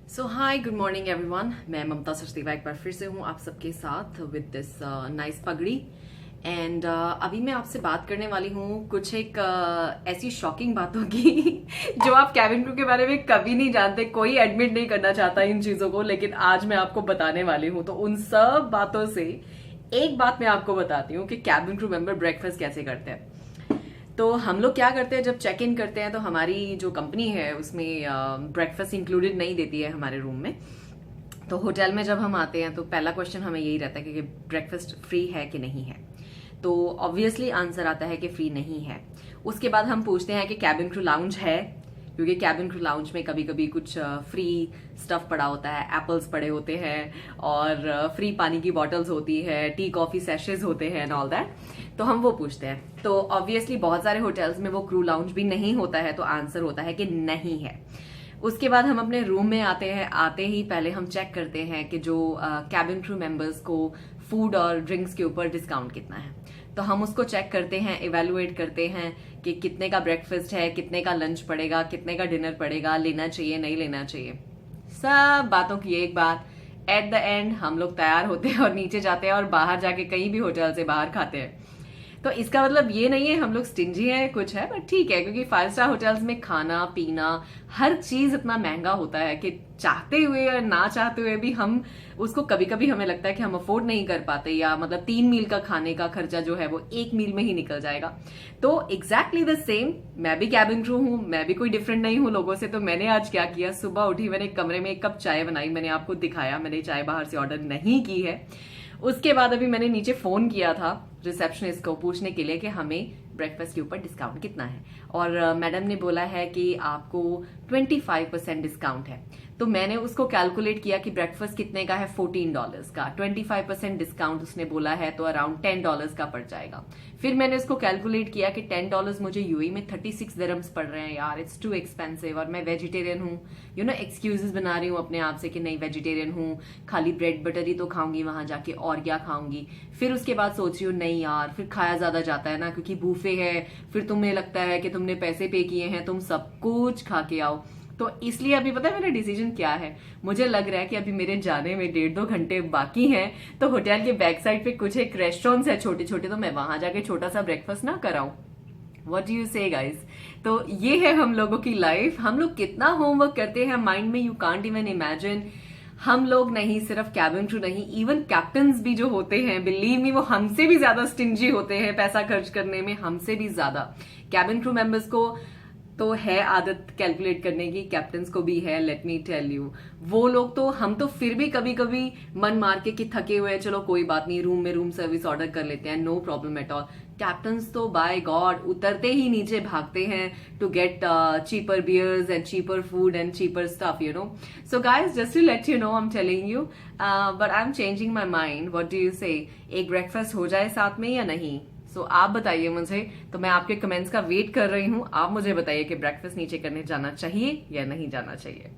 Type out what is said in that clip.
सो high good morning everyone. मैं ममता सचदेवा एक बार फिर से हूँ आप सबके साथ विद दिस नाइस पगड़ी। एंड अभी मैं आपसे बात करने वाली हूँ कुछ एक ऐसी शॉकिंग बातों की जो आप कैबिन क्रू के बारे में कभी नहीं जानते। कोई एडमिट नहीं करना चाहता इन चीजों को, लेकिन आज मैं आपको बताने वाली हूँ। तो उन सब बातों से एक बात मैं आपको बताती हूँ कि कैबिन क्रू मेंबर ब्रेकफास्ट कैसे करते हैं। तो हम लोग क्या करते हैं, जब चेक इन करते हैं तो हमारी जो कंपनी है उसमें ब्रेकफास्ट इंक्लूडेड नहीं देती है हमारे रूम में। तो होटल में जब हम आते हैं तो पहला क्वेश्चन हमें यही रहता है कि ब्रेकफास्ट फ्री है कि नहीं है। तो ऑब्वियसली आंसर आता है कि फ्री नहीं है। उसके बाद हम पूछते हैं कि कैबिन क्रू लाउंज है, क्योंकि कैबिन क्रू लाउंज में कभी कभी कुछ फ्री स्टफ पड़ा होता है, एप्पल्स पड़े होते हैं और फ्री पानी की बॉटल्स होती है, टी कॉफी सेशेज होते हैं एंड ऑल दैट। तो हम वो पूछते हैं। तो ऑब्वियसली बहुत सारे होटल्स में वो क्रू लाउंज भी नहीं होता है, तो आंसर होता है कि नहीं है। उसके बाद हम अपने रूम में आते हैं। आते ही पहले हम चेक करते हैं कि जो कैबिन क्रू मेंबर्स को फूड और ड्रिंक्स के ऊपर डिस्काउंट कितना है। तो हम उसको चेक करते हैं, इवेलुएट करते हैं कि कितने का ब्रेकफास्ट है, कितने का लंच पड़ेगा, कितने का डिनर पड़ेगा, लेना चाहिए नहीं लेना चाहिए। सब बातों की एक बात, एट द एंड हम लोग तैयार होते हैं और नीचे जाते हैं और बाहर जाके कहीं भी होटल से बाहर खाते हैं। तो इसका मतलब ये नहीं है हम लोग स्टिंजी हैं कुछ है, बट ठीक है, क्योंकि 5 स्टार होटल्स में खाना पीना हर चीज इतना महंगा होता है कि चाहते हुए या ना चाहते हुए भी हम उसको कभी कभी हमें लगता है कि हम अफोर्ड नहीं कर पाते, या मतलब 3 मील का खाने का खर्चा जो है वो 1 मील में ही निकल जाएगा। तो एग्जैक्टली द सेम मैं भी कैबिन क्रू हूं, मैं भी कोई डिफरेंट नहीं हूं लोगों से। तो मैंने आज क्या किया, सुबह उठी, मैंने कमरे में 1 कप चाय बनाई, मैंने आपको दिखाया, मैंने चाय बाहर से ऑर्डर नहीं की है। उसके बाद अभी मैंने नीचे फोन किया था रिसेप्शनिस्ट को पूछने के लिए कि हमें ब्रेकफास्ट के ऊपर डिस्काउंट कितना है, और मैडम ने बोला है कि आपको 25% डिस्काउंट है। तो मैंने उसको कैलकुलेट किया कि ब्रेकफास्ट कितने का है, $14 का। 25% डिस्काउंट उसने बोला है तो अराउंड $10 का पड़ जाएगा। फिर मैंने उसको कैलकुलेट किया कि $10 मुझे यूएई में 36 दिरहम्स पड़ रहे हैं। यार इट्स टू एक्सपेंसिव, और मैं वेजिटेरियन हूँ, एक्सक्यूजेस बना रही हूँ अपने आप से कि नहीं वेजिटेरियन हूँ, खाली ब्रेड बटर ही तो खाऊंगी वहां जाके, और क्या खाऊंगी। फिर उसके बाद सोच रही हूँ नहीं यार, फिर खाया ज्यादा जाता है ना, क्योंकि बूफे है, फिर तुम्हें लगता है कि तुमने पैसे पे किए हैं, तुम सब कुछ खा के आओ। तो इसलिए अभी पता है मेरा डिसीजन क्या है, मुझे लग रहा है कि अभी मेरे जाने में 1.5-2 घंटे बाकी हैं। तो होटल के बैक साइड पे कुछ एक रेस्टोरेंट्स है छोटे छोटे, तो मैं वहां जाके छोटा सा ब्रेकफास्ट ना कराऊं। व्हाट डू यू से गाइस? तो ये है हम लोगों की लाइफ। हम लोग कितना होमवर्क करते हैं माइंड में, यू कांट इवन इमेजिन। हम लोग नहीं, सिर्फ कैबिन क्रू नहीं, इवन कैप्टन्स भी जो होते हैं, बिलीव मी, वो हमसे भी ज्यादा स्टिंजी होते हैं पैसा खर्च करने में, हमसे भी ज्यादा। कैबिन क्रू मेंबर्स को तो है आदत कैलकुलेट करने की, कैप्टन्स को भी है, लेट मी टेल यू। वो लोग तो, हम तो फिर भी कभी कभी मन मार के कि थके हुए हैं, चलो कोई बात नहीं, रूम में रूम सर्विस ऑर्डर कर लेते हैं, no problem at all. Captains तो बाय गॉड उतरते ही नीचे भागते हैं to get cheaper beers and cheaper food and cheaper stuff, you know. So guys, just to let you know, I am telling you, but I am changing my mind. What do you say? एक breakfast हो जाए साथ में या नहीं? सो आप बताइए मुझे। तो मैं आपके कमेंट्स का वेट कर रही हूँ। आप मुझे बताइए कि ब्रेकफास्ट नीचे करने जाना चाहिए या नहीं जाना चाहिए।